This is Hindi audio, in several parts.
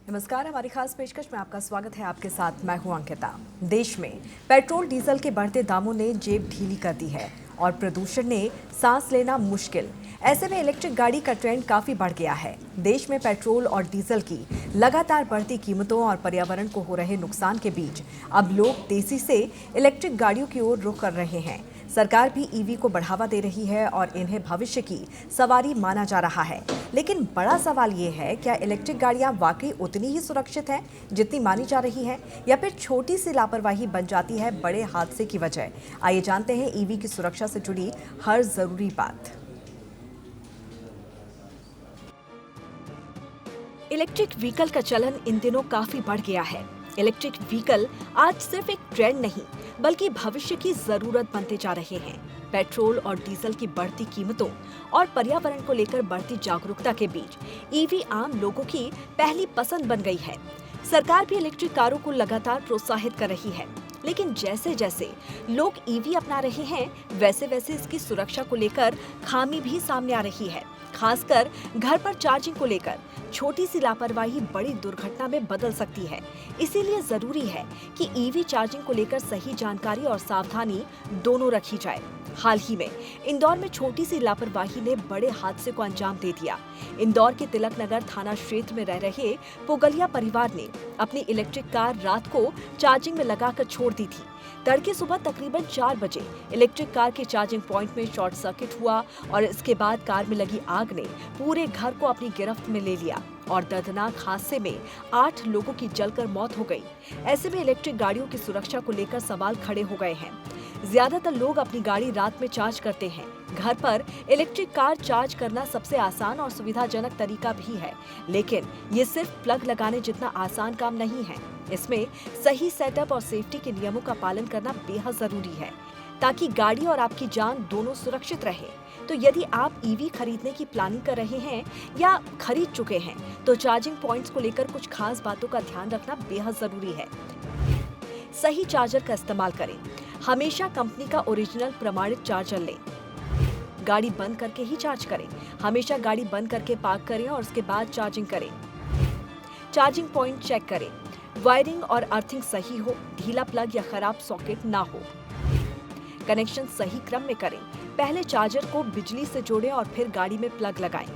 नमस्कार, हमारी खास पेशकश में आपका स्वागत है। आपके साथ मैं हूं अंकिता। देश में पेट्रोल डीजल के बढ़ते दामों ने जेब ढीली कर दी है और प्रदूषण ने सांस लेना मुश्किल। ऐसे में इलेक्ट्रिक गाड़ी का ट्रेंड काफी बढ़ गया है। देश में पेट्रोल और डीजल की लगातार बढ़ती कीमतों और पर्यावरण को हो रहे नुकसान के बीच अब लोग तेजी से इलेक्ट्रिक गाड़ियों की ओर रुख कर रहे हैं। सरकार भी ईवी को बढ़ावा दे रही है और इन्हें भविष्य की सवारी माना जा रहा है। लेकिन बड़ा सवाल ये है, क्या इलेक्ट्रिक गाड़ियां वाकई उतनी ही सुरक्षित हैं जितनी मानी जा रही है, या फिर छोटी सी लापरवाही बन जाती है बड़े हादसे की वजह। आइए जानते हैं ईवी की सुरक्षा से जुड़ी हर जरूरी बात। इलेक्ट्रिक व्हीकल का चलन इन दिनों काफी बढ़ गया है। इलेक्ट्रिक व्हीकल आज सिर्फ एक ट्रेंड नहीं बल्कि भविष्य की जरूरत बनते जा रहे हैं। पेट्रोल और डीजल की बढ़ती कीमतों और पर्यावरण को लेकर बढ़ती जागरूकता के बीच ईवी आम लोगों की पहली पसंद बन गई है। सरकार भी इलेक्ट्रिक कारों को लगातार प्रोत्साहित कर रही है, लेकिन जैसे जैसे लोग ईवी अपना रहे हैं वैसे वैसे इसकी सुरक्षा को लेकर खामी भी सामने आ रही है। खासकर घर पर चार्जिंग को लेकर छोटी सी लापरवाही बड़ी दुर्घटना में बदल सकती है। इसीलिए जरूरी है कि ईवी चार्जिंग को लेकर सही जानकारी और सावधानी दोनों रखी जाए। हाल ही में इंदौर में छोटी सी लापरवाही ने बड़े हादसे को अंजाम दे दिया। इंदौर के तिलक नगर थाना क्षेत्र में रह रहे पुगलिया परिवार ने अपनी इलेक्ट्रिक कार रात को चार्जिंग में लगाकर छोड़ दी थी। तड़के सुबह तकरीबन 4 बजे इलेक्ट्रिक कार के चार्जिंग पॉइंट में शॉर्ट सर्किट हुआ और इसके बाद कार में लगी आग ने पूरे घर को अपनी गिरफ्त में ले लिया और दर्दनाक हादसे में 8 लोगों की जलकर मौत हो गई। ऐसे में इलेक्ट्रिक गाड़ियों की सुरक्षा को लेकर सवाल खड़े हो गए हैं। ज्यादातर लोग अपनी गाड़ी रात में चार्ज करते हैं। घर पर इलेक्ट्रिक कार चार्ज करना सबसे आसान और सुविधाजनक तरीका भी है, लेकिन ये सिर्फ प्लग लगाने जितना आसान काम नहीं है। इसमें सही सेटअप और सेफ्टी के नियमों का पालन करना बेहद जरूरी है ताकि गाड़ी और आपकी जान दोनों सुरक्षित रहे। तो यदि आप ईवी खरीदने की प्लानिंग कर रहे हैं या खरीद चुके हैं तो चार्जिंग पॉइंट्स को लेकर कुछ खास बातों का ध्यान रखना बेहद जरूरी है। सही चार्जर का इस्तेमाल करें। हमेशा कंपनी का ओरिजिनल प्रमाणित चार्जर लें। गाड़ी बंद करके ही चार्ज करें। हमेशा गाड़ी बंद करके पार्क करें और उसके बाद चार्जिंग करें। चार्जिंग पॉइंट चेक करें। वायरिंग और अर्थिंग सही हो, ढीला प्लग या खराब सॉकेट ना हो। कनेक्शन सही क्रम में करें। पहले चार्जर को बिजली से जोड़ें और फिर गाड़ी में प्लग लगाएं।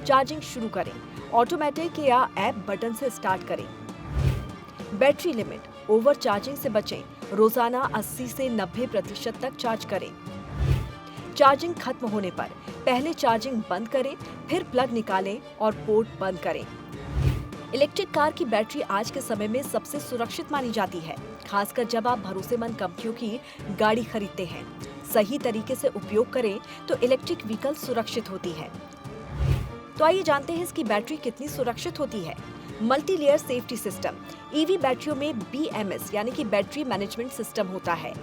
चार्जिंग शुरू करें। ऑटोमेटिक या ऐप बटन से स्टार्ट करें। बैटरी लिमिट, ओवर चार्जिंग से बचें। रोजाना 80 से 90% तक चार्ज करें। चार्जिंग खत्म होने पर पहले चार्जिंग बंद करें, फिर प्लग निकालें और पोर्ट बंद करें। इलेक्ट्रिक कार की बैटरी आज के समय में सबसे सुरक्षित मानी जाती है, खासकर जब आप भरोसेमंद कंपनियों की गाड़ी खरीदते हैं। सही तरीके से उपयोग करें तो इलेक्ट्रिक व्हीकल सुरक्षित होती है। तो आइए जानते हैं इसकी बैटरी कितनी सुरक्षित होती है। Multi layer safety system. EV बैटरियों में BMS यानी कि बैटरी मैनेजमेंट सिस्टम होता है।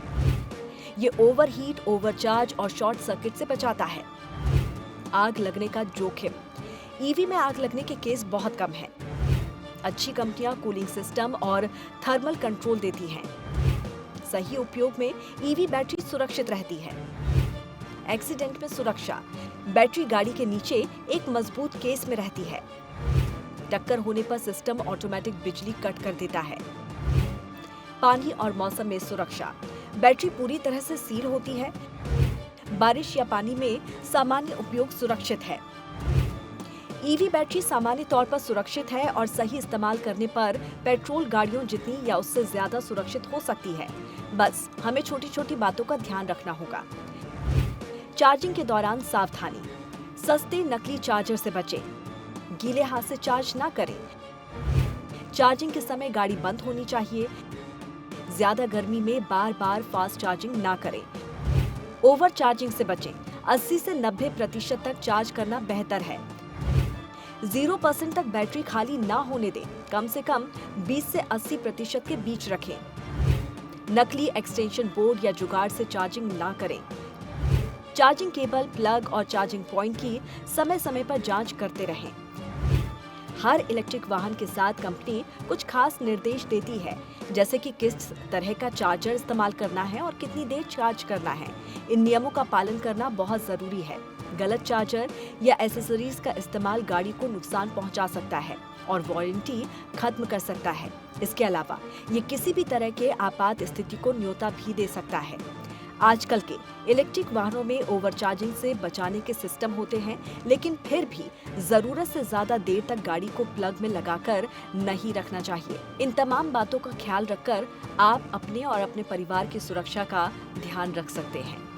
ये ओवरहीट, ओवरचार्ज और शॉर्ट सर्किट से बचाता है। आग लगने का जोखिम। ईवी में आग लगने के केस बहुत कम हैं। अच्छी कंपनियां कूलिंग सिस्टम और थर्मल कंट्रोल देती हैं। सही उपयोग में ईवी बैटरी सुरक्षित रहती है। एक्सीडेंट में सुरक्षा। बैटरी गाड़ी के नीचे एक मजबूत केस में रहती है। टक्कर होने पर सिस्टम ऑटोमेटिक बिजली कट कर देता है। पानी और मौसम में सुरक्षा। बैटरी पूरी तरह से सील होती है। बारिश या पानी में सामान्य उपयोग सुरक्षित है। ईवी बैटरी सामान्य तौर पर सुरक्षित है और सही इस्तेमाल करने पर पेट्रोल गाड़ियों जितनी या उससे ज्यादा सुरक्षित हो सकती है। बस हमें छोटी छोटी बातों का ध्यान रखना होगा। चार्जिंग के दौरान सावधानी। सस्ते नकली चार्जर से बचें। गीले हाथ से चार्ज ना करें। चार्जिंग के समय गाड़ी बंद होनी चाहिए। ज्यादा गर्मी में बार बार फास्ट चार्जिंग ना करें। ओवर चार्जिंग से बचें। 80 से 90% तक चार्ज करना बेहतर है। 0% तक बैटरी खाली ना होने दें। कम से कम 20 से 80% के बीच रखें। नकली एक्सटेंशन बोर्ड या जुगाड़ से चार्जिंग ना करें। चार्जिंग केबल, प्लग और चार्जिंग पॉइंट की समय समय पर जांच करते रहें। हर इलेक्ट्रिक वाहन के साथ कंपनी कुछ खास निर्देश देती है, जैसे कि किस तरह का चार्जर इस्तेमाल करना है और कितनी देर चार्ज करना है। इन नियमों का पालन करना बहुत जरूरी है। गलत चार्जर या एसेसरीज का इस्तेमाल गाड़ी को नुकसान पहुंचा सकता है और वारंटी खत्म कर सकता है। इसके अलावा ये किसी भी तरह के आपात स्थिति को न्योता भी दे सकता है। आजकल के इलेक्ट्रिक वाहनों में ओवरचार्जिंग से बचाने के सिस्टम होते हैं, लेकिन फिर भी जरूरत से ज्यादा देर तक गाड़ी को प्लग में लगाकर नहीं रखना चाहिए। इन तमाम बातों का ख्याल रखकर आप अपने और अपने परिवार की सुरक्षा का ध्यान रख सकते हैं।